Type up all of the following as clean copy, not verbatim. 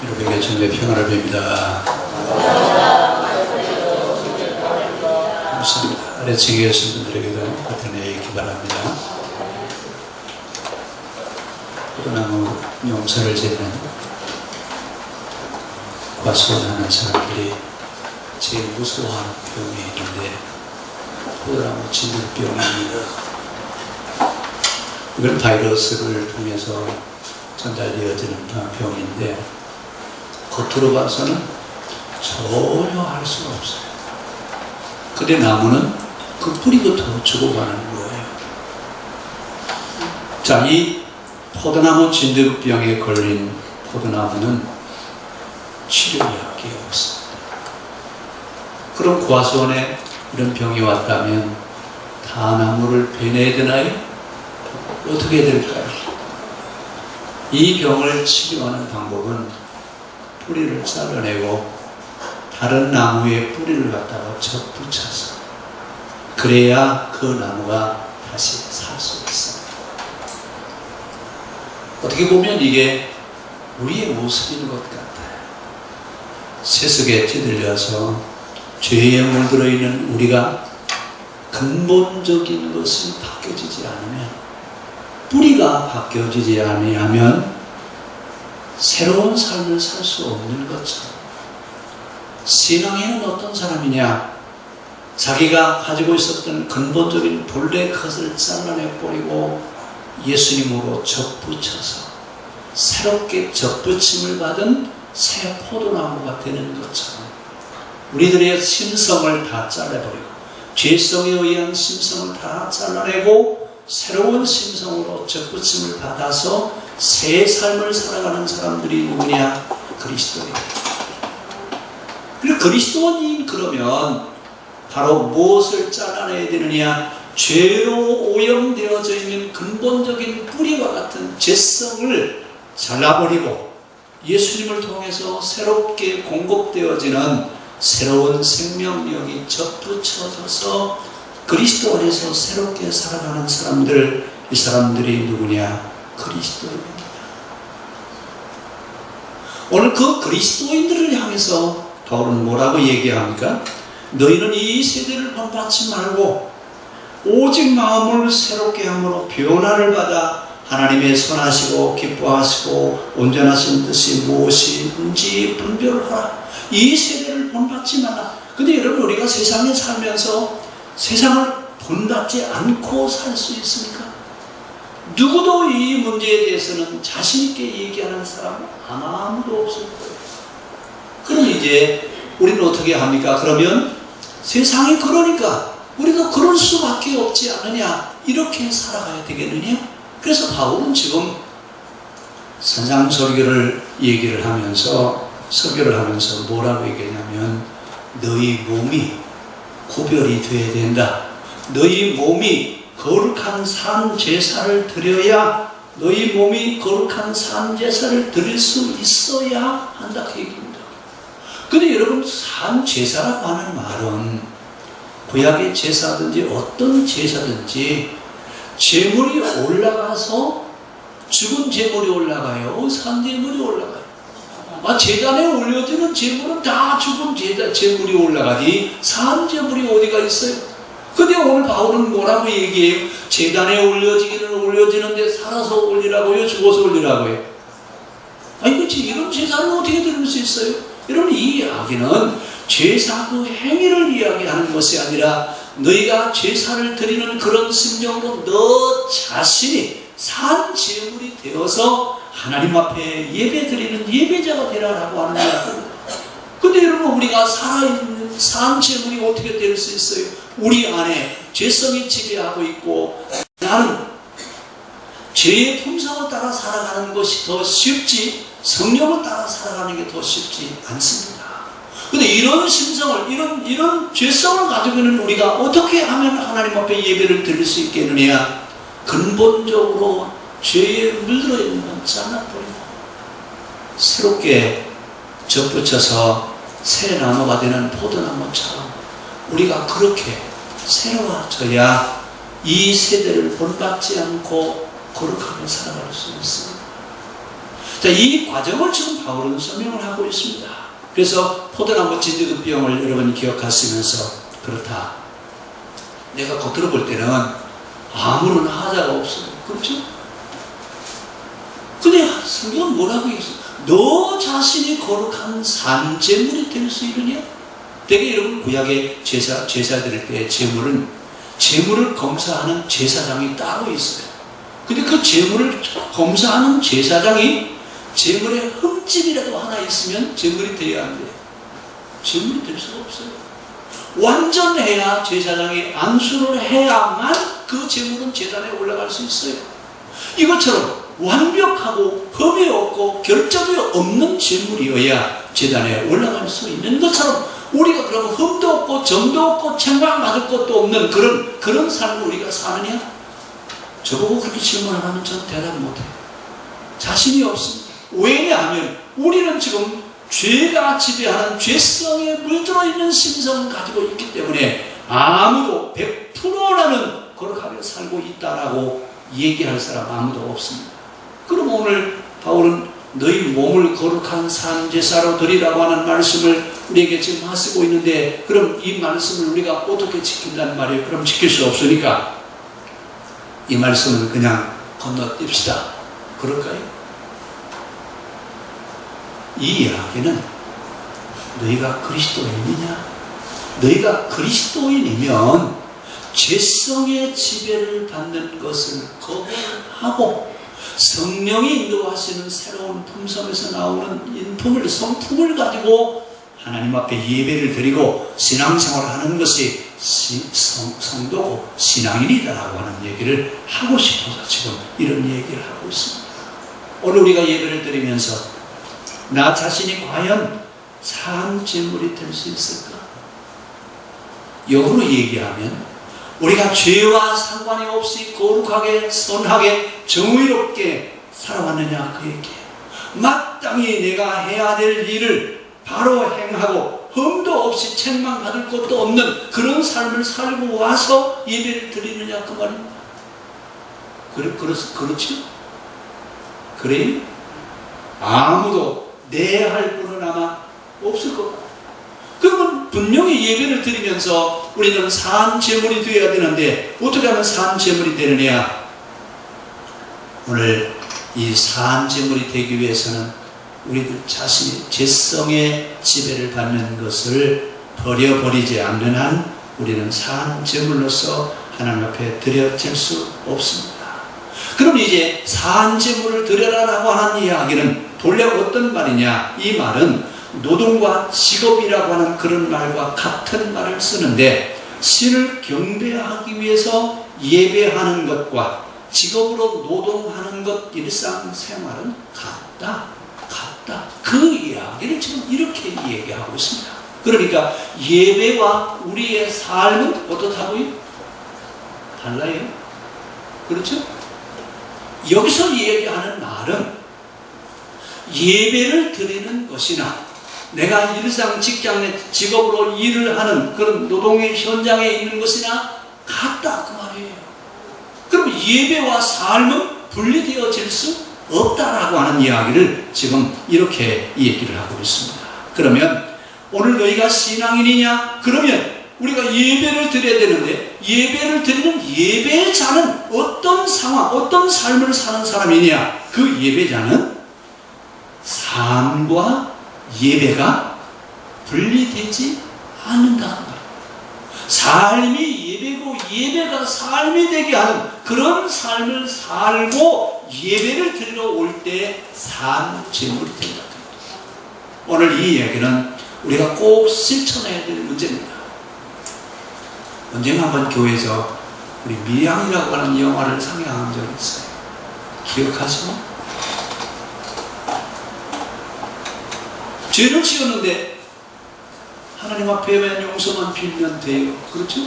여러분에게 주님의 평안을 빕니다. 감사합니다. 아래층에 계신 분들에게도 같은 은혜 있기 바랍니다. 포도나무 용서를 짓는 과수원하는 사람들이 제일 무서워하는 병이 있는데 포도나무 진드병입니다. 이건 바이러스를 통해서 전달되어지는 병인데 겉으로 봐서는 전혀 알 수가 없어요. 근데 나무는 그 뿌리부터 죽어가는 거예요. 자, 이 포도나무 진드병에 걸린 포도나무는 치료약이 없습니다. 그럼 과수원에 이런 병이 왔다면 다 나무를 베내야 되나요? 어떻게 될까요? 이 병을 치료하는 방법은 뿌리를 잘라내고 다른 나무의 뿌리를 갖다가 접붙여서 그래야 그 나무가 다시 살 수 있습니다. 어떻게 보면 이게 우리의 모습인 것 같아요. 세속에 찌들려서 죄에 물들어 있는 우리가 근본적인 것이 바뀌어지지 않으면, 뿌리가 바뀌어지지 않으면 새로운 삶을 살 수 없는 것처럼, 신앙에는 어떤 사람이냐? 자기가 가지고 있었던 근본적인 본래 것을 잘라내버리고 예수님으로 접붙여서 새롭게 접붙임을 받은 새 포도나무가 되는 것처럼 우리들의 심성을 다 잘라버리고 죄성에 의한 심성을 다 잘라내고 새로운 심성으로 접붙임을 받아서 새 삶을 살아가는 사람들이 누구냐? 그리스도입니다. 그리고 그리스도인 그러면 바로 무엇을 잘라내야 되느냐? 죄로 오염되어져 있는 근본적인 뿌리와 같은 죄성을 잘라버리고 예수님을 통해서 새롭게 공급되어지는 새로운 생명력이 접붙여져서 그리스도 안에서 새롭게 살아가는 사람들, 이 사람들이 누구냐? 그리스도인입니다. 오늘 그 그리스도인들을 향해서 바울은 뭐라고 얘기합니까? 너희는 이 세대를 본받지 말고 오직 마음을 새롭게 함으로 변화를 받아 하나님의 선하시고 기뻐하시고 온전하신 뜻이 무엇인지 분별을 하라. 이 세대를 본받지 마라. 근데 여러분, 우리가 세상에 살면서 세상을 본받지 않고 살 수 있습니까? 누구도 이 문제에 대해서는 자신있게 얘기하는 사람 아무도 없을 거예요. 그럼 이제 우리는 어떻게 합니까? 그러면 세상이 그러니까 우리도 그럴 수밖에 없지 않느냐, 이렇게 살아가야 되겠느냐? 그래서 바울은 지금 산상설교를 얘기를 하면서, 설교를 하면서 뭐라고 얘기하냐면 너희 몸이 구별이 되어야 된다. 너희 몸이 거룩한 산 제사를 드려야, 너희 몸이 거룩한 산 제사를 드릴 수 있어야 한다, 그 얘기입니다. 근데 여러분, 산 제사라고 하는 말은 구약의 제사든지 어떤 제사든지 제물이 올라가서 죽은 제물이 올라가요? 산 제물이 올라가요? 제단에 올려지는 제물은 다 죽은 제물이 올라가지 산 제물이 어디가 있어요? 근데 오늘 바울은 뭐라고 얘기해요? 제단에 올려지기는 올려지는데 살아서 올리라고요? 죽어서 올리라고요? 그치, 이런 제사는 어떻게 드릴 수 있어요? 여러분, 이 이야기는 제사 그 행위를 이야기하는 것이 아니라 너희가 제사를 드리는 그런 심정으로 너 자신이 산 제물이 되어서 하나님 앞에 예배 드리는 예배자가 되라라고 하는 거예요. 근데 여러분, 우리가 살아있는 산 제물이 어떻게 될 수 있어요? 우리 안에 죄성이 지배하고 있고 나는 죄의 품성을 따라 살아가는 것이 더 쉽지 성령을 따라 살아가는 게 더 쉽지 않습니다. 근데 이런 심성을, 이런 죄성을 가지고 있는 우리가 어떻게 하면 하나님 앞에 예배를 드릴 수 있겠느냐? 근본적으로 죄에 물들어 있는 건 잘라버리고 새롭게 접붙여서 새 나무가 되는 포도나무처럼 우리가 그렇게 새로워져야 이 세대를 본받지 않고 거룩하게 살아갈 수 있습니다. 자, 이 과정을 지금 바울은 설명을 하고 있습니다. 그래서 포도나무 진드기병을 여러분이 기억하시면서, 그렇다, 내가 겉으로 볼 때는 아무런 하자가 없어요. 그렇죠? 근데 성경은 뭐라고 했어? 너 자신이 거룩한 산제물이 될 수 있느냐? 되게 여러분 구약의 제사 드릴 때 제물을 검사하는 제사장이 따로 있어요. 근데 그 제물을 검사하는 제사장이 제물에 흠집이라도 하나 있으면 제물이 돼야 안 돼요. 제물이 될 수가 없어요. 완전해야 제사장이 안수를 해야만 그 제물은 제단에 올라갈 수 있어요. 이것처럼 완벽하고 흠이 없고 결점이 없는 제물이어야 제단에 올라갈 수 있는 것처럼, 우리가 그러면 흠도 없고 점도 없고 책망받을 것도 없는 그런 삶을 우리가 사느냐? 저보고 그렇게 질문을 하면 전 대답 못해요. 자신이 없습니다. 왜냐하면 우리는 지금 죄가 지배하는 죄성에 물들어 있는 심성을 가지고 있기 때문에 아무도 100%라는 거룩하게 살고 있다라고 얘기할 사람 아무도 없습니다. 그럼 오늘 바울은 너희 몸을 거룩한 산제사로 드리라고 하는 말씀을 우리에게 지금 하시고 있는데, 그럼 이 말씀을 우리가 어떻게 지킨다는 말이에요? 그럼 지킬 수 없으니까 이 말씀은 그냥 건너뜁시다. 그럴까요? 이 이야기는 너희가 그리스도인이냐? 너희가 그리스도인이면 죄성의 지배를 받는 것을 거부하고 성령이 인도하시는 새로운 품성에서 나오는 인품을, 성품을 가지고 하나님 앞에 예배를 드리고 신앙생활을 하는 것이 성도고 신앙인이다라고 하는 얘기를 하고 싶어서 지금 이런 얘기를 하고 있습니다. 오늘 우리가 예배를 드리면서 나 자신이 과연 산 제물이 될 수 있을까? 역으로 얘기하면 우리가 죄와 상관이 없이 거룩하게 선하게 정의롭게 살아왔느냐 그 얘기예요. 마땅히 내가 해야 될 일을 바로 행하고 흠도 없이 책망받을 것도 없는 그런 삶을 살고 와서 예배를 드리느냐 그 말입니다. 그렇죠? 그래요? 아무도 내 할 분은 아마 없을 것 같아요. 그러면 분명히 예배를 드리면서 우리는 산 제물이 되어야 되는데 어떻게 하면 산 제물이 되느냐? 오늘 이 산 제물이 되기 위해서는 우리들 자신이 죄성의 지배를 받는 것을 버려버리지 않는 한 우리는 산 제물로서 하나님 앞에 드려질 수 없습니다. 그럼 이제 산 제물을 드려라라고 하는 이야기는 본래 어떤 말이냐? 이 말은 노동과 직업이라고 하는 그런 말과 같은 말을 쓰는데, 신을 경배하기 위해서 예배하는 것과 직업으로 노동하는 것, 일상생활은 같다. 그 이야기를 지금 이렇게 얘기하고 있습니다. 그러니까 예배와 우리의 삶은 어떻다고요? 달라요. 그렇죠? 여기서 얘기하는 말은 예배를 드리는 것이나 내가 일상 직장의 직업으로 일을 하는 그런 노동의 현장에 있는 것이나 같다 그 말이에요. 그럼 예배와 삶은 분리되어질 수 없다라고 하는 이야기를 지금 이렇게 얘기를 하고 있습니다. 그러면 오늘 너희가 신앙인이냐? 그러면 우리가 예배를 드려야 되는데 예배를 드리는 예배자는 어떤 상황, 어떤 삶을 사는 사람이냐? 그 예배자는 삶과 예배가 분리되지 않는다. 삶이 예배고 예배가 삶이 되게 하는 그런 삶을 살고 예배를 드리러 올 때 산 제물이 된다. 오늘 이 이야기는 우리가 꼭 실천해야 될 문제입니다. 언젠가 한번 교회에서 우리 미양이라고 하는 영화를 상영한 적이 있어요. 기억하시죠? 죄를 지었는데 하나님 앞에 왜 용서만 빌면 돼요? 그렇죠?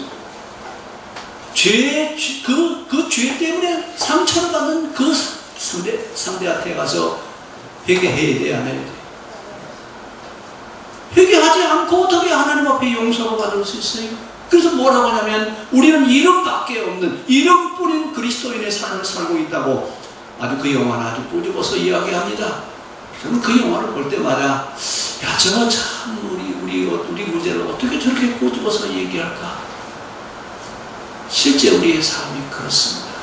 그 죄 때문에 상처를 받는 그 상대한테 가서 회개해야 돼, 안 해야 돼? 회개하지 않고 어떻게 하나님 앞에 용서를 받을 수 있어요? 그래서 뭐라고 하냐면 우리는 이름밖에 없는 이름뿐인 그리스도인의 삶을 살고 있다고 아주 그 영화는 아주 꼬집어서 이야기합니다. 저는 그 영화를 볼 때마다 야, 저거 참 우리 문제를 어떻게 저렇게 꼬집어서 얘기할까? 실제 우리의 삶이 그렇습니다.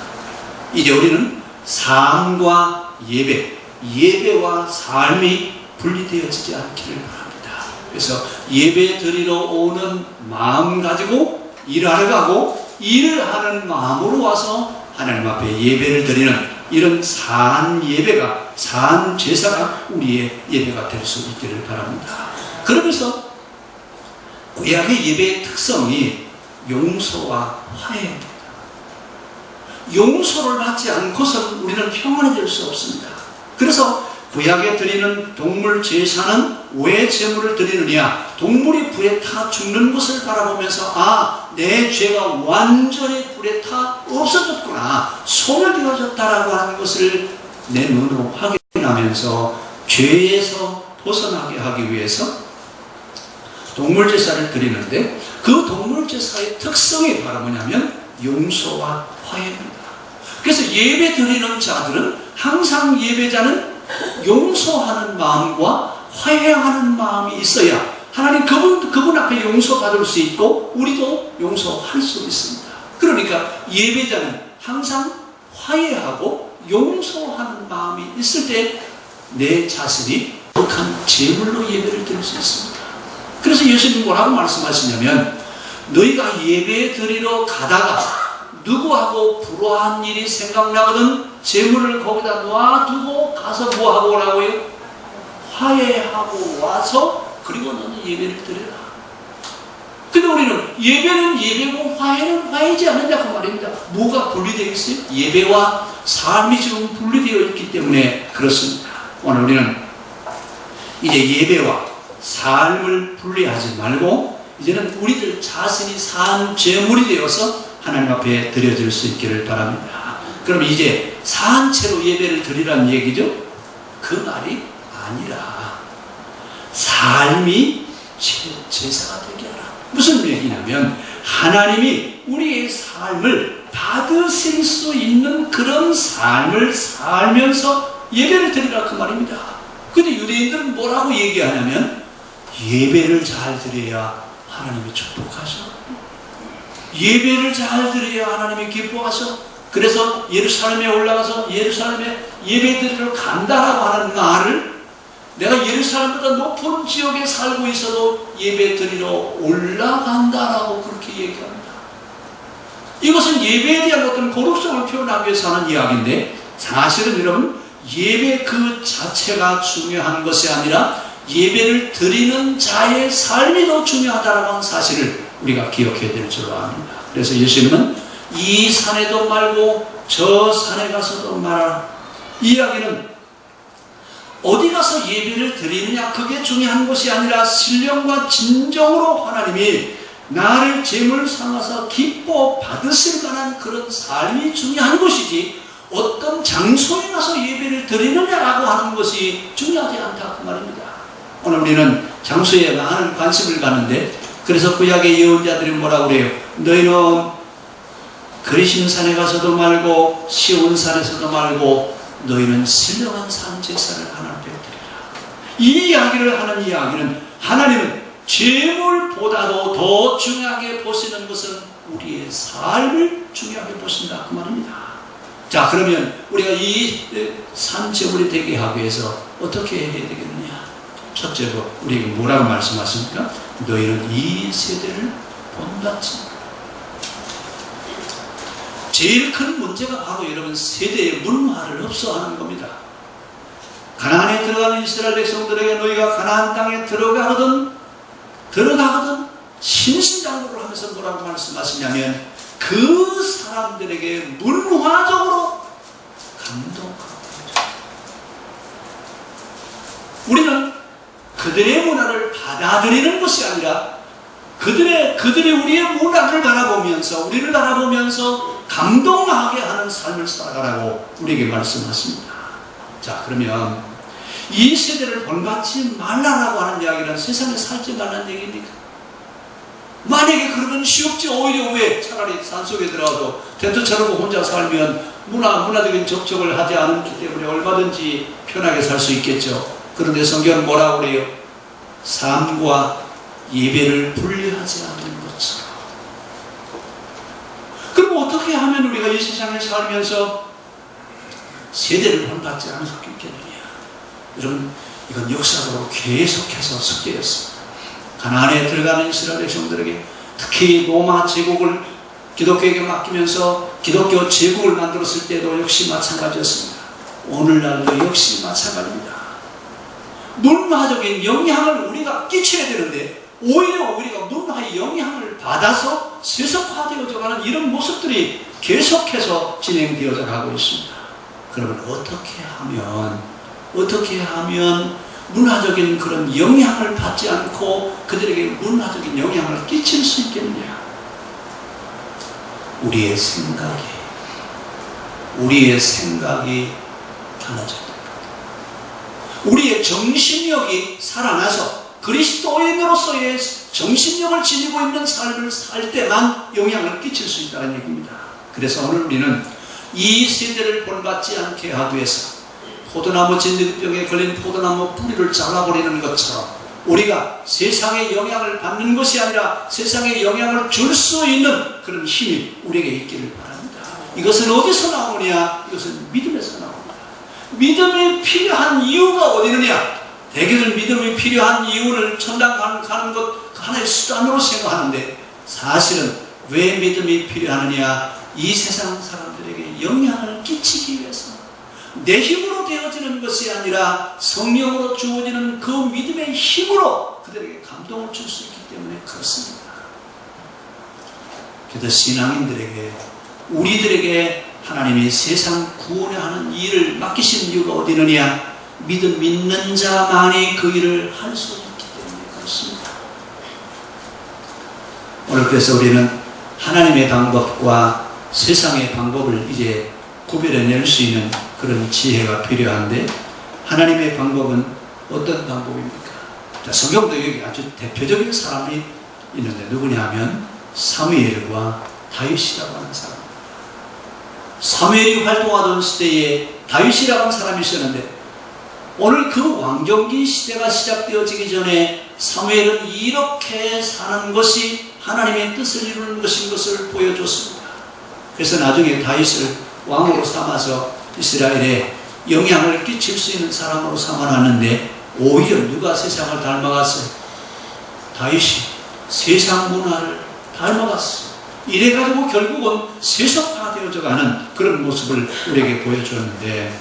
이제 우리는 삶과 예배와 삶이 분리되어지지 않기를 바랍니다. 그래서 예배 드리러 오는 마음 가지고 일하러 가고, 일을 하는 마음으로 와서 하나님 앞에 예배를 드리는 이런 산 예배가, 산 제사가 우리의 예배가 될 수 있기를 바랍니다. 그러면서 구약의 예배의 특성이 용서와 화해입니다. 용서를 받지 않고서는 우리는 평안해질 수 없습니다. 그래서 구약에 드리는 동물 제사는 왜 제물을 드리느냐? 동물이 불에 타 죽는 것을 바라보면서 아, 내 죄가 완전히 불에 타 없어졌구나, 소멸되어졌다라고 하는 것을 내 눈으로 확인하면서 죄에서 벗어나게 하기 위해서 동물 제사를 드리는데, 그 동물 제사의 특성이 바로 뭐냐면 용서와 화해입니다. 그래서 예배 드리는 자들은 항상 예배자는 용서하는 마음과 화해하는 마음이 있어야 하나님 그분 앞에 용서받을 수 있고 우리도 용서할 수 있습니다. 그러니까 예배자는 항상 화해하고 용서하는 마음이 있을 때 내 자신이 거룩한 제물로 예배를 드릴 수 있습니다. 그래서 예수님 뭐라고 말씀하시냐면, 너희가 예배 드리러 가다가 누구하고 불화한 일이 생각나거든 제물을 거기다 놔두고 가서 뭐하고 오라고요? 화해하고 와서 그리고 너는 예배를 드려라. 근데 우리는 예배는 예배고 화해는 화해지 않는다 그 말입니다. 뭐가 분리되어 있어요? 예배와 삶이 지금 분리되어 있기 때문에 그렇습니다. 오늘 우리는 이제 예배와 삶을 분리하지 말고 이제는 우리들 자신이 산 제물이 되어서 하나님 앞에 드려질 수 있기를 바랍니다. 그럼 이제 산채로 예배를 드리라는 얘기죠? 그 말이 아니라 삶이 제사가 되게 하라. 무슨 얘기냐면 하나님이 우리의 삶을 받으실 수 있는 그런 삶을 살면서 예배를 드리라 그 말입니다. 근데 유대인들은 뭐라고 얘기하냐면 예배를 잘 드려야 하나님이 축복하셔. 예배를 잘 드려야 하나님이 기뻐하셔. 그래서 예루살렘에 올라가서 예루살렘에 예배 드리러 간다라고 하는 말을, 내가 예루살렘보다 높은 지역에 살고 있어도 예배 드리러 올라간다라고 그렇게 얘기합니다. 이것은 예배에 대한 어떤 거룩성을 표현하기 위해서 하는 이야기인데, 사실은 여러분 예배 그 자체가 중요한 것이 아니라 예배를 드리는 자의 삶이 더 중요하다는 사실을 우리가 기억해야 될 줄 압니다. 그래서 예수님은 이 산에도 말고 저 산에 가서도 말하라. 이 이야기는 어디 가서 예배를 드리느냐 그게 중요한 것이 아니라 신령과 진정으로 하나님이 나를 제물 삼아서 기뻐 받으실 만한 그런 삶이 중요한 것이지, 어떤 장소에 가서 예배를 드리느냐라고 하는 것이 중요하지 않다 그 말입니다. 오늘 우리는 장소에 많은 관심을 갖는데, 그래서 구약의 예언자들이 뭐라고 그래요? 너희는 그리심산에 가서도 말고 시온산에서도 말고 너희는 신령한 산 제사를 하나님께 드리라. 이 이야기를 하는 이야기는 하나님은 제물보다도 더 중요하게 보시는 것은 우리의 삶을 중요하게 보신다 그 말입니다. 자, 그러면 우리가 이 산 제물이 되게 하기 위해서 어떻게 해야 되겠느냐? 첫째로 우리에게 뭐라고 말씀하십니까? 너희는 이 세대를 본받지. 제일 큰 문제가 바로 여러분 세대의 문화를 흡수하는 겁니다. 가나안에 들어가는 이스라엘 백성들에게 너희가 가나안 땅에 들어가거든 신신당부를 하면서 뭐라고 말씀하시냐면 그 사람들에게 문화적으로 감동하고, 우리는 그들의 문화를 받아들이는 것이 아니라 그들이 우리의 문화를 바라보면서 우리를 바라보면서 감동하게 하는 삶을 살아가라고 우리에게 말씀하십니다. 자, 그러면 이 세대를 본받지 말라라고 하는 이야기는 세상에 살지 말라는 얘기입니까? 만약에 그러면 쉬웠지. 오히려 왜 차라리 산속에 들어가도 텐트 쳐놓고 혼자 살면 문화적인 접촉을 하지 않기 때문에 얼마든지 편하게 살 수 있겠죠. 그런데 성경은 뭐라고 그래요? 삶과 예배를 분리하지 않는 것처럼. 그럼 어떻게 하면 우리가 이 세상에 살면서 세대를 본받지 않을 수 있겠느냐? 여러분, 이건 역사적으로 계속해서 섞여있습니다. 가나안에 들어가는 이스라엘 백성들에게, 특히 로마 제국을 기독교에게 맡기면서 기독교 제국을 만들었을 때도 역시 마찬가지였습니다. 오늘날도 역시 마찬가지입니다. 문화적인 영향을 우리가 끼쳐야 되는데 오히려 우리가 문화의 영향을 받아서 세속화되어져 가는 이런 모습들이 계속해서 진행되어져 가고 있습니다. 그러면 어떻게 하면 문화적인 그런 영향을 받지 않고 그들에게 문화적인 영향을 끼칠 수 있겠느냐? 우리의 생각이 달라져야 됩니다. 우리의 정신력이 살아나서 그리스도인으로서의 정신력을 지니고 있는 삶을 살 때만 영향을 끼칠 수 있다는 얘기입니다. 그래서 오늘 우리는 이 세대를 본받지 않게 하기 위해서 포도나무 진드기병에 걸린 포도나무 뿌리를 잘라버리는 것처럼 우리가 세상에 영향을 받는 것이 아니라 세상에 영향을 줄 수 있는 그런 힘이 우리에게 있기를 바랍니다. 이것은 어디서 나오느냐? 이것은 믿음에서 나옵니다. 믿음이 필요한 이유가 어디 있느냐? 대개는 믿음이 필요한 이유를 천당 가는 것 하나의 수단으로 생각하는데 사실은 왜 믿음이 필요하느냐? 이 세상 사람들에게 영향을 끼치기 위해서 내 힘으로 되어지는 것이 아니라 성령으로 주어지는 그 믿음의 힘으로 그들에게 감동을 줄 수 있기 때문에 그렇습니다. 그래서 신앙인들에게 우리들에게 하나님이 세상 구원에 하는 일을 맡기신 이유가 어디 있느냐? 믿는 자만이 그 일을 할 수 있기 때문에 그렇습니다. 오늘 그래서 우리는 하나님의 방법과 세상의 방법을 이제 구별해낼 수 있는 그런 지혜가 필요한데 하나님의 방법은 어떤 방법입니까? 자, 성경도 여기 아주 대표적인 사람이 있는데 누구냐 하면 사무엘과 다윗이라고 하는 사람. 사무엘이 활동하던 시대에 다윗이라고 하는 사람이 있었는데 오늘 그 왕정기 시대가 시작되어지기 전에 사무엘은 이렇게 사는 것이 하나님의 뜻을 이루는 것인 것을 보여줬습니다. 그래서 나중에 다윗을 왕으로 삼아서 이스라엘에 영향을 끼칠 수 있는 사람으로 삼아놨는데 오히려 누가 세상을 닮아갔어요? 다윗이 세상 문화를 닮아갔어요. 이래가지고 결국은 세속화되어져 가는 그런 모습을 우리에게 보여줬는데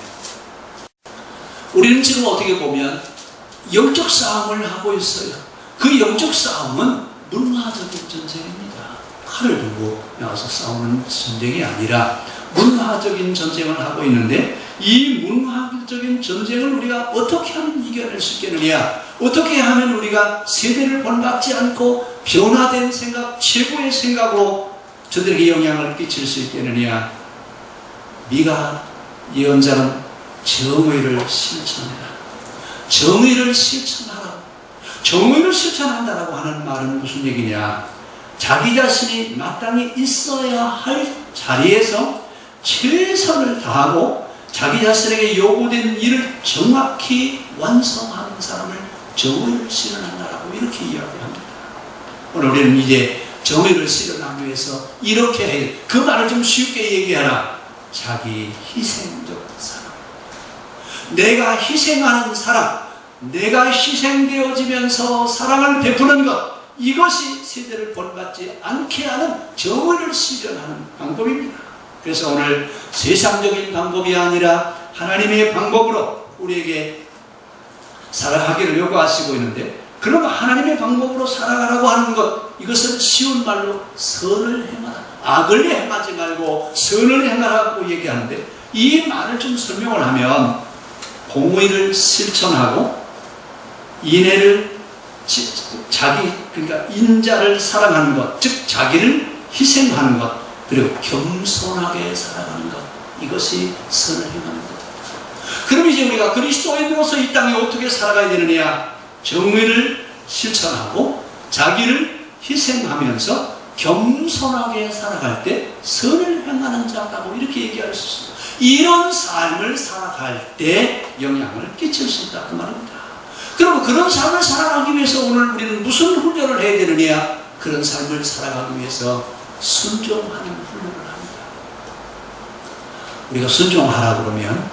우리는 지금 어떻게 보면 영적 싸움을 하고 있어요. 그 영적 싸움은 문화적인 전쟁입니다. 칼을 들고 나와서 싸우는 전쟁이 아니라 문화적인 전쟁을 하고 있는데 이 문화적인 전쟁을 우리가 어떻게 하면 이겨낼 수 있겠느냐? 어떻게 하면 우리가 세대를 본받지 않고 변화된 생각, 최고의 생각으로 저들에게 영향을 끼칠 수 있겠느냐? 미가 예언자는 정의를 실천해라. 정의를 실천하라. 정의를 실천한다라고 하는 말은 무슨 얘기냐? 자기 자신이 마땅히 있어야 할 자리에서 최선을 다하고 자기 자신에게 요구된 일을 정확히 완성하는 사람을 정의를 실현한다라고 이렇게 이야기합니다. 오늘 우리는 이제 정의를 실현하기 위해서 이렇게 해야 그 말을 좀 쉽게 얘기하라. 자기 희생적 사람. 내가 희생하는 사람, 내가 희생되어지면서 사랑을 베푸는 것, 이것이 세대를 본받지 않게 하는 정의를 실현하는 방법입니다. 그래서 오늘 세상적인 방법이 아니라 하나님의 방법으로 우리에게 살아가기를 요구하시고 있는데 그럼 하나님의 방법으로 살아가라고 하는 것, 이것은 쉬운 말로 선을 행하라. 악을 행하지 말고 선을 행하라고 얘기하는데 이 말을 좀 설명을 하면 공의를 실천하고 인애를 그러니까 인자를 사랑하는 것, 즉 자기를 희생하는 것, 그리고 겸손하게 살아가는 것, 이것이 선을 행하는 것. 그럼 이제 우리가 그리스도인으로서 이 땅에 어떻게 살아가야 되느냐? 정의를 실천하고 자기를 희생하면서 겸손하게 살아갈 때 선을 행하는 자라고 이렇게 얘기할 수 있습니다. 이런 삶을 살아갈 때 영향을 끼칠 수 있다 그 말입니다. 그럼 그런 삶을 살아가기 위해서 오늘 우리는 무슨 훈련을 해야 되느냐? 그런 삶을 살아가기 위해서 순종하는 훈련을 합니다. 우리가 순종하라 그러면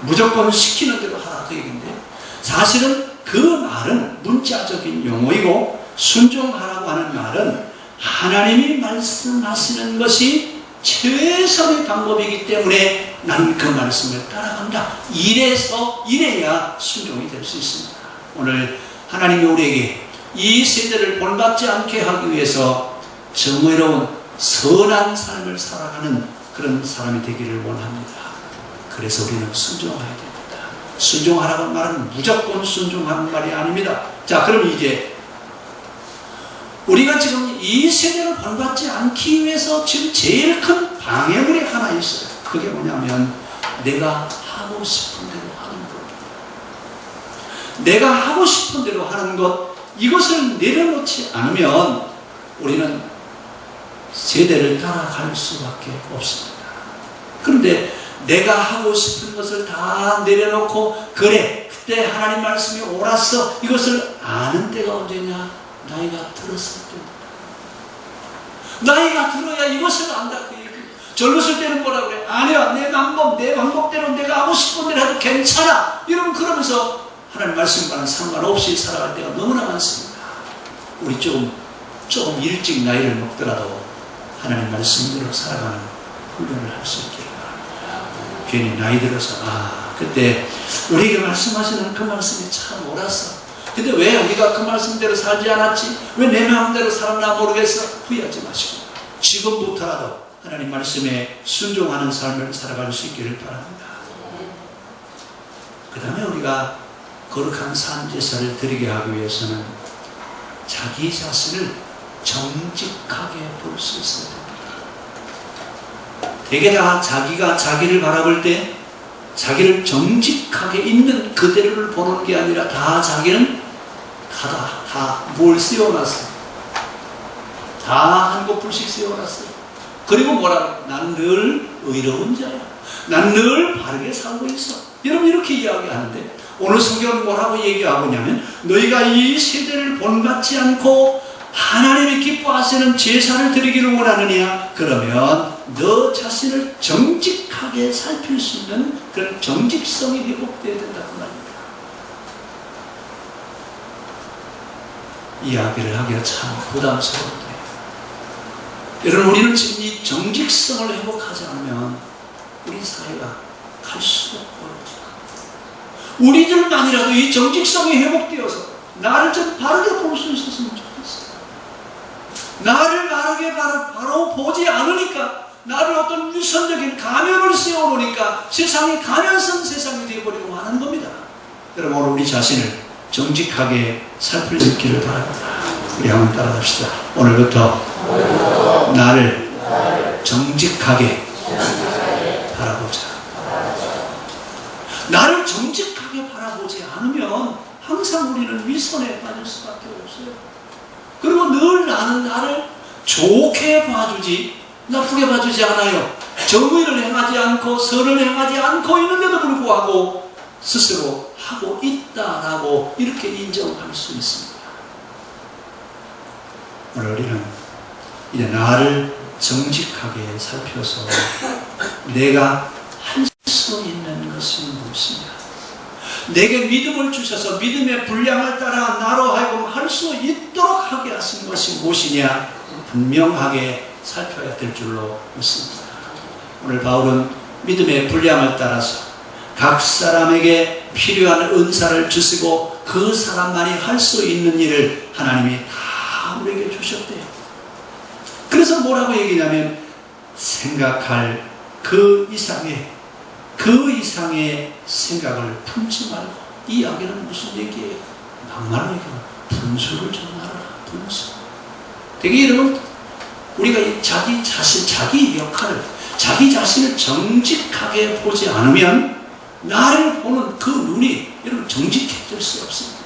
무조건 시키는 대로 하라 그 얘기인데, 사실은 그 말은 문자적인 용어이고, 순종하라고 하는 말은 하나님이 말씀하시는 것이 최선의 방법이기 때문에 나는 그 말씀을 따라간다. 이래야 순종이 될 수 있습니다. 오늘 하나님이 우리에게 이 세대를 본받지 않게 하기 위해서 정의로운 선한 삶을 살아가는 그런 사람이 되기를 원합니다. 그래서 우리는 순종해야 됩니다. 순종하라는 말은 무조건 순종하는 말이 아닙니다. 자, 그럼 이제 우리가 지금 이 세대를 본받지 않기 위해서 지금 제일 큰 방해물이 하나 있어요. 그게 뭐냐면 내가 하고 싶은 대로 하는 것. 내가 하고 싶은 대로 하는 것, 이것을 내려놓지 않으면 우리는 세대를 따라갈 수밖에 없습니다. 그런데 내가 하고 싶은 것을 다 내려놓고 그래, 그때 하나님 말씀이 옳았어, 이것을 아는 때가 언제냐? 나이가 들었을 때입니다. 나이가 들어야 이것을 안다 그 얘기예요. 젊었을 때는 뭐라 그래? 아니야, 내 방법대로 내가 하고 싶은 대로 해도 괜찮아. 여러분, 그러면서 하나님 말씀과는 상관없이 살아갈 때가 너무나 많습니다. 우리 좀 일찍 나이를 먹더라도 하나님 말씀대로 살아가는 훈련을 할 수 있게 바랍니다. 괜히 나이 들어서 그때 우리에게 말씀하시는 그 말씀이 참 옳았어. 근데 왜 우리가 그 말씀대로 살지 않았지? 왜 내 마음대로 살았나 모르겠어? 후회하지 마시고 지금부터라도 하나님 말씀에 순종하는 삶을 살아갈 수 있기를 바랍니다. 그 다음에 우리가 거룩한 산제사를 드리게 하기 위해서는 자기 자신을 정직하게 볼 수 있어야 됩니다. 되게 다 자기가 자기를 바라볼 때 자기를 정직하게 있는 그대로를 보는 게 아니라 다 자기는 다 뭘 씌워놨어요. 다 한 곳불씩 씌워놨어요. 그리고 뭐라고? 난 늘 의로운 자야. 난 늘 바르게 살고 있어. 여러분, 이렇게 이야기하는데 오늘 성경은 뭐라고 얘기하고 있냐면, 너희가 이 세대를 본받지 않고 하나님이 기뻐하시는 제사를 드리기를 원하느냐? 그러면 너 자신을 정직하게 살필 수 있는 그런 정직성이 회복되어야 된다고 말입니다. 이야기를 하기가 참 부담스러운데, 여러분, 우리는 지금 이 정직성을 회복하지 않으면 우리 사회가 갈 수가 없어요. 우리들만이라도 이 정직성이 회복되어서 나를 좀 바르게 볼 수 있었으면 좋겠어요. 나를 바로 보지 않으니까, 나를 어떤 유선적인 가면을 씌워놓으니까 세상이 가면성 세상이 되어버리고 하는 겁니다. 여러분, 오늘 우리 자신을 정직하게 살필 수 있기를 바랍니다. 우리 한번 따라합시다. 오늘부터 나를 정직하게 바라보자. 나를 정직하게 바라보지 않으면 항상 우리는 위선에 빠질 수밖에 없어요. 그리고 늘 나를 좋게 봐주지 나쁘게 봐주지 않아요. 정의를 행하지 않고 선을 행하지 않고 있는데도 불구하고 스스로 하고 있다라고 이렇게 인정할 수 있습니다. 오늘 우리는 이제 나를 정직하게 살펴서 내가 할 수 있는 것이 무엇이냐, 내게 믿음을 주셔서 믿음의 분량을 따라 나로 하여금 할 수 있도록 하게 하신 것이 무엇이냐, 분명하게 살펴야 될 줄로 믿습니다. 오늘 바울은 믿음의 분량을 따라서 각 사람에게 필요한 은사를 주시고 그 사람만이 할 수 있는 일을 하나님이 다 우리에게 주셨대요. 그래서 뭐라고 얘기냐면, 생각할 그 이상의 생각을 품지 말고, 이 이야기는 무슨 얘기예요? 막말로 얘기하면 분수를 정하라. 분수. 되게 여러분, 우리가 자기 역할을, 자기 자신을 정직하게 보지 않으면 나를 보는 그 눈이 여러분 정직해질 수 없습니다.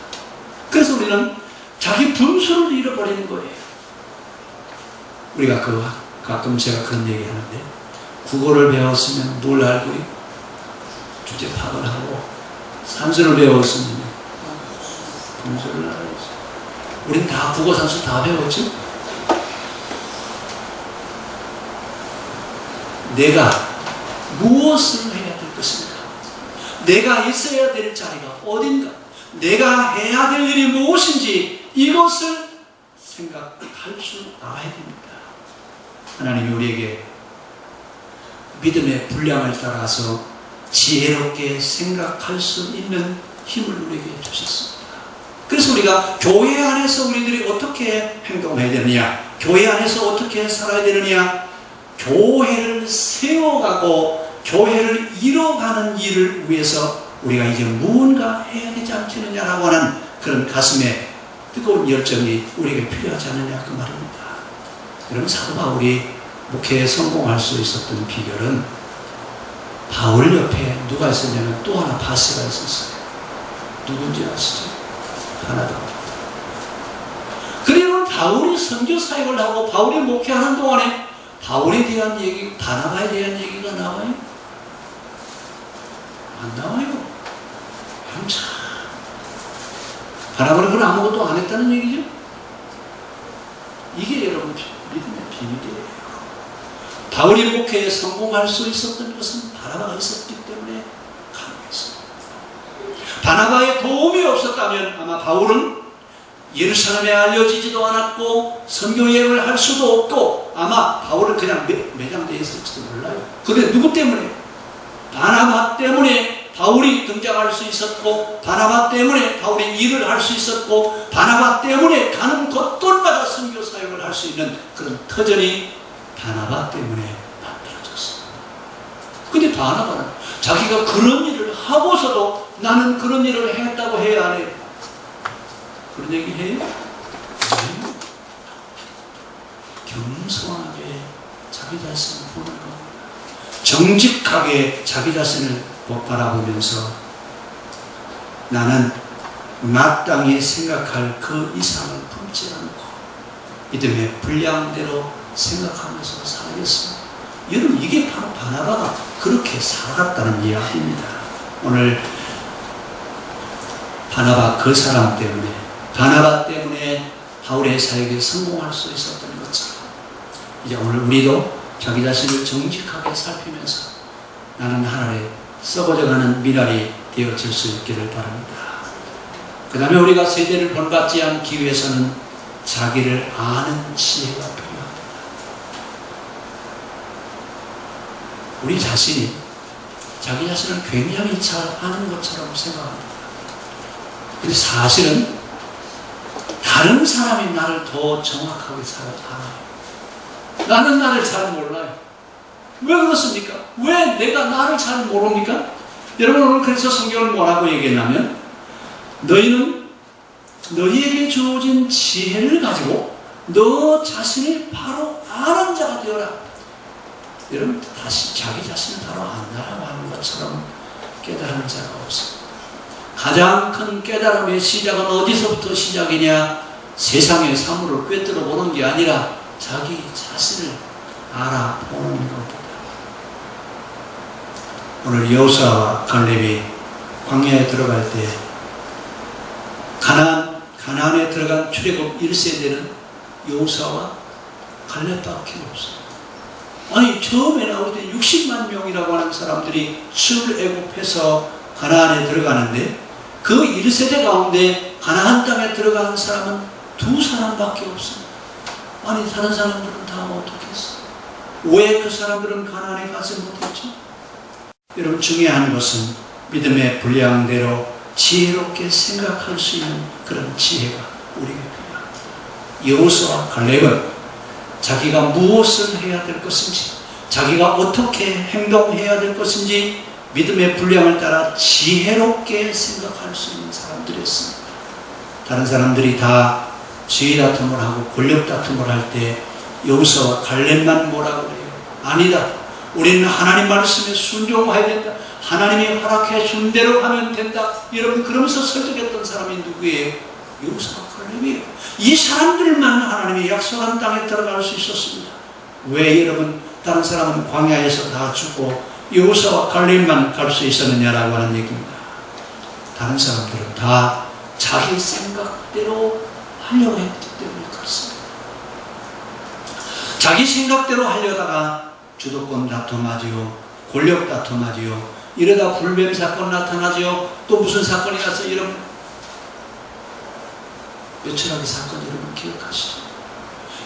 그래서 우리는 자기 분수를 잃어버리는 거예요. 우리가 가끔 제가 그런 얘기 하는데, 국어를 배웠으면 뭘 알고 있고, 주제 파악을 하고, 산수를 배웠으면 분수를 알아야지. 우린 다 국어, 산수 다 배웠죠? 내가 무엇을 해야 될 것인가? 내가 있어야 될 자리가 어딘가? 내가 해야 될 일이 무엇인지 이것을 생각할 줄 알아야 됩니다. 하나님이 우리에게 믿음의 분량을 따라서 지혜롭게 생각할 수 있는 힘을 우리에게 주셨습니다. 그래서 우리가 교회 안에서 우리들이 어떻게 행동해야 되느냐, 교회 안에서 어떻게 살아야 되느냐, 교회를 세워가고 교회를 이뤄가는 일을 위해서 우리가 이제 무언가 해야 되지 않겠느냐라고 하는 그런 가슴에 뜨거운 열정이 우리에게 필요하지 않느냐 그 말입니다. 여러분, 사도 바울이 목회에 성공할 수 있었던 비결은 바울 옆에 누가 있었냐면 또 하나 바스가 있었어요. 누군지 아시죠? 하나다. 그리고 바울이 선교 사역을 하고 바울이 목회하는 동안에 바울에 대한 얘기, 바나바에 대한 얘기가 나와요? 안 나와요. 한참. 바나바는 그건 아무것도 안 했다는 얘기죠? 이게 여러분 믿음의 비밀이에요. 바울이 목회에 성공할 수 있었던 것은 바나바가 있었기 때문에 가능했습니다. 바나바의 도움이 없었다면 아마 바울은 예루살렘에 알려지지도 않았고 선교 여행을 할 수도 없고 아마 바울은 그냥 매장되어 있을지도 몰라요. 그런데 누구 때문에? 바나바 때문에 바울이 등장할 수 있었고, 바나바 때문에 바울이 일을 할 수 있었고, 바나바 때문에 가는 곳곳마다 선교 사역을 할 수 있는 그런 터전이 바나바 때문에 만들어졌습니다. 근데 바나바는 자기가 그런 일을 하고서도 나는 그런 일을 했다고 해야 안 해요? 그런 얘기 해요? 겸손하게 자기 자신을 보는 겁니다. 정직하게 자기 자신을 바라보면서 나는 마땅히 생각할 그 이상을 품지 않고 믿음의 분량대로 생각하면서 살겠습니다. 여러분, 이게 바로 바나바가 그렇게 살았다는 이야기입니다. 오늘 바나바 그 사람 때문에, 바나바 때문에 바울의 사역에 성공할 수 있었던 것처럼 이제 오늘 우리도 자기 자신을 정직하게 살피면서 나는 하나님의 썩어져가는 미랄이 되어질 수 있기를 바랍니다. 그 다음에 우리가 세대를 본받지 않기 위해서는 자기를 아는 지혜가 필요합니다. 우리 자신이 자기 자신을 굉장히 잘 아는 것처럼 생각합니다. 근데 사실은 다른 사람이 나를 더 정확하게 잘 알아요. 나는 나를 잘 몰라요. 왜 그렇습니까? 왜 내가 나를 잘 모릅니까? 여러분, 오늘 그래서 성경을 뭐라고 얘기했냐면 너희는 너희에게 주어진 지혜를 가지고 너 자신을 바로 아는 자가 되어라. 여러분, 다시 자기 자신을 바로 안다라고 하는 것처럼 깨달은 자가 없습니다. 가장 큰 깨달음의 시작은 어디서부터 시작이냐? 세상의 사물을 꿰뚫어 보는 게 아니라 자기 자신을 알아보는 겁니다. 오늘 여호수아와 갈렙이 광야에 들어갈 때 가나안에 들어간 출애굽 1세대는 여호수아와 갈렙밖에 없어요. 아니, 처음에 나올 때 60만 명이라고 하는 사람들이 출애굽해서 가나안에 들어가는데 그 1세대 가운데 가나안 땅에 들어가는 사람은 2사람밖에 없어요. 아니, 다른 사람들은 다 어떻게 했어? 왜 그 사람들은 가나안에 가지 못했죠? 여러분, 중요한 것은 믿음의 분량대로 지혜롭게 생각할 수 있는 그런 지혜가 우리에게 필요합니다. 여호수아와 갈렙은 자기가 무엇을 해야 될 것인지, 자기가 어떻게 행동해야 될 것인지 믿음의 분량을 따라 지혜롭게 생각할 수 있는 사람들이었습니다. 다른 사람들이 다 지혜 다툼을 하고 권력 다툼을 할 때 여호수아와 갈렙만 뭐라고 그래요? 아니다. 우리는 하나님 말씀에 순종해야 된다. 하나님이 허락해 준 대로 하면 된다. 여러분, 그러면서 설득했던 사람이 누구예요? 여호수아와 갈렙이에요. 이 사람들만 하나님이 약속한 땅에 들어갈 수 있었습니다. 왜 여러분? 다른 사람은 광야에서 다 죽고 여호수아와 갈렙만 갈 수 있었느냐라고 하는 얘기입니다. 다른 사람들은 다 자기 생각대로 하려고 했기 때문에 그렇습니다. 자기 생각대로 하려다가 주도권 다툼하지요, 권력 다툼하지요, 이러다 불뱀 사건 나타나지요, 또 무슨 사건이 나서 이런 뼈처라기 사건 여러분 기억하시죠?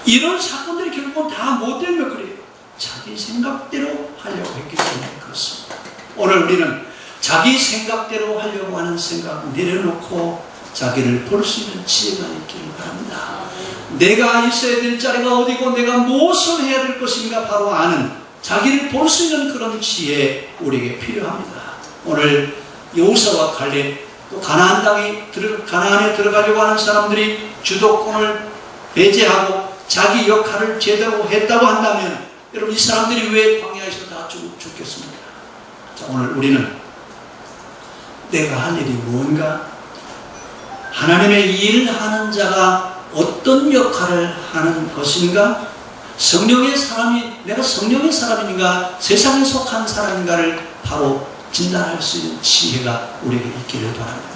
이런 사건들이 결국은 다 못된 것 그래요. 자기 생각대로 하려고 했기 때문에 그렇습니다. 오늘 우리는 자기 생각대로 하려고 하는 생각 내려놓고 자기를 볼 수 있는 지혜가 있기를 바랍니다. 내가 있어야 될 자리가 어디고 내가 무엇을 해야 될 것인가 바로 아는 자기를 볼 수 있는 그런 지혜 우리에게 필요합니다. 오늘 여호수아와 갈렙 또 가나안에 들어가려고 하는 사람들이 주도권을 배제하고 자기 역할을 제대로 했다고 한다면 여러분 이 사람들이 왜 광야에서 다 죽겠습니까? 자, 오늘 우리는 내가 할 일이 뭔가, 하나님의 일하는 자가 어떤 역할을 하는 것인가, 성령의 사람이 내가 성령의 사람인가 세상에 속한 사람인가를 바로 진단할 수 있는 지혜가 우리에게 있기를 바랍니다.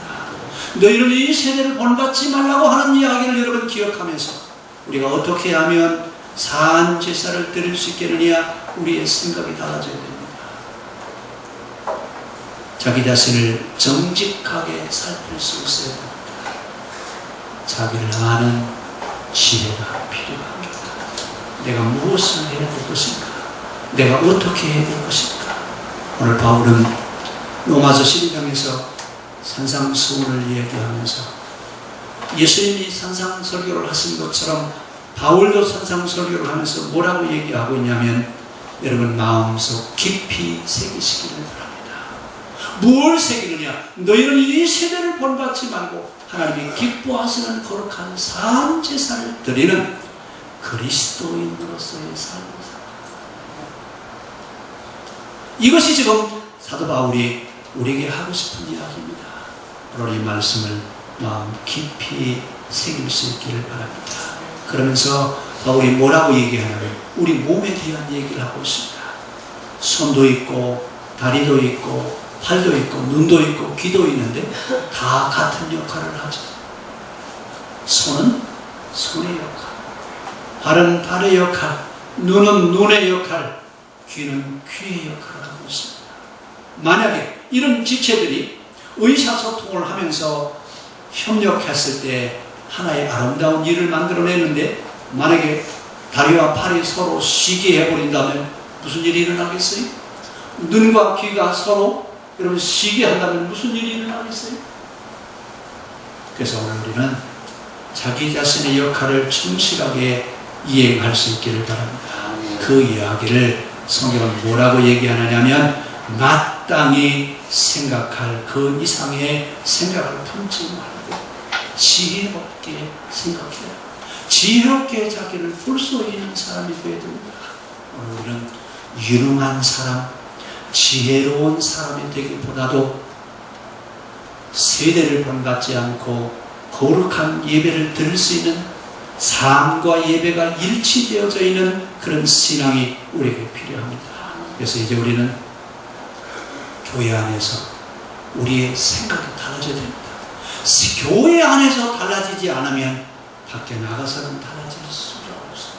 너희는 이 세대를 본받지 말라고 하는 이야기를 여러분 기억하면서 우리가 어떻게 하면 사한 제사를 드릴 수 있겠느냐, 우리의 생각이 달라져야 됩니다. 자기 자신을 정직하게 살필 수 있어야 됩니다. 자기를 아는 지혜가 필요합니다. 내가 무엇을 해야 될 것인가, 내가 어떻게 해야 될 것인가. 오늘 바울은 로마서 12장에서 산상수훈을 얘기하면서 예수님이 산상설교를 하신 것처럼 바울도 산상설교를 하면서 뭐라고 얘기하고 있냐면, 여러분 마음속 깊이 새기시기를 바랍니다. 무엇을 새기느냐? 너희는 이 세대를 본받지 말고 하나님이 기뻐하시는 거룩한 사한 제사를 드리는 그리스도인으로서의 삶을 살아. 이것이 지금 사도 바울이 우리에게 하고 싶은 이야기입니다. 오늘 이 말씀을 마음 깊이 새길 수 있기를 바랍니다. 그러면서 바울이 뭐라고 얘기하냐면 우리 몸에 대한 얘기를 하고 있습니다. 손도 있고 다리도 있고 팔도 있고 눈도 있고 귀도 있는데 다 같은 역할을 하죠. 손은 손의 역할, 발은 발의 역할, 눈은 눈의 역할, 귀는 귀의 역할을 하고 있습니다. 만약에 이런 지체들이 의사소통을 하면서 협력했을 때 하나의 아름다운 일을 만들어내는데, 만약에 다리와 팔이 서로 쉬게 해버린다면 무슨 일이 일어나겠어요? 눈과 귀가 서로 여러분 쉬게 한다면 무슨 일이 일어나겠어요? 그래서 오늘 우리는 자기 자신의 역할을 충실하게 이행할 수 있기를 바랍니다. 그 이야기를 성경은 뭐라고 얘기하느냐면 마땅히 생각할 그 이상의 생각을 품지 말고 지혜롭게 생각해요. 지혜롭게 자기를 볼 수 있는 사람이 되어야 됩니다. 오늘 우리는 유능한 사람, 지혜로운 사람이 되기보다도 세대를 본받지 않고 거룩한 예배를 드릴 수 있는 삶과 예배가 일치되어져 있는 그런 신앙이 우리에게 필요합니다. 그래서 이제 우리는 교회 안에서 우리의 생각이 달라져야 됩니다. 교회 안에서 달라지지 않으면 밖에 나가서는 달라질 수가 없어요.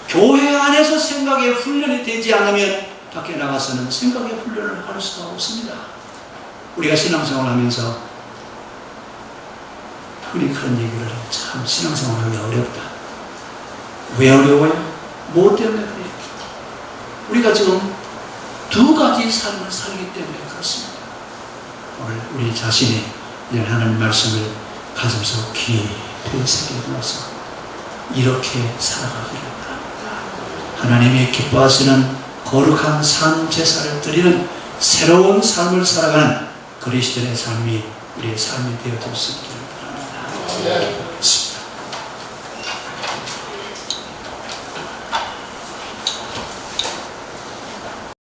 교회 안에서 생각의 훈련이 되지 않으면 밖에 나가서는 생각의 훈련을 할 수가 없습니다. 우리가 신앙생활을 하면서 흔히 그런 얘기를 해요. 참 신앙생활하기 어렵다. 왜 어려워요? 뭐 때문에 그래요? 우리가 지금 두 가지 삶을 살기 때문에 그렇습니다. 오늘 우리 자신이 하나님 말씀을 가슴속 깊이 새겨두어서 이렇게 살아가기를 바랍니다. 하나님이 기뻐하시는 거룩한 산 제사를 드리는 새로운 삶을 살아가는 그리스도인의 삶이 우리의 삶이 되어질 수 있기를 바랍니다.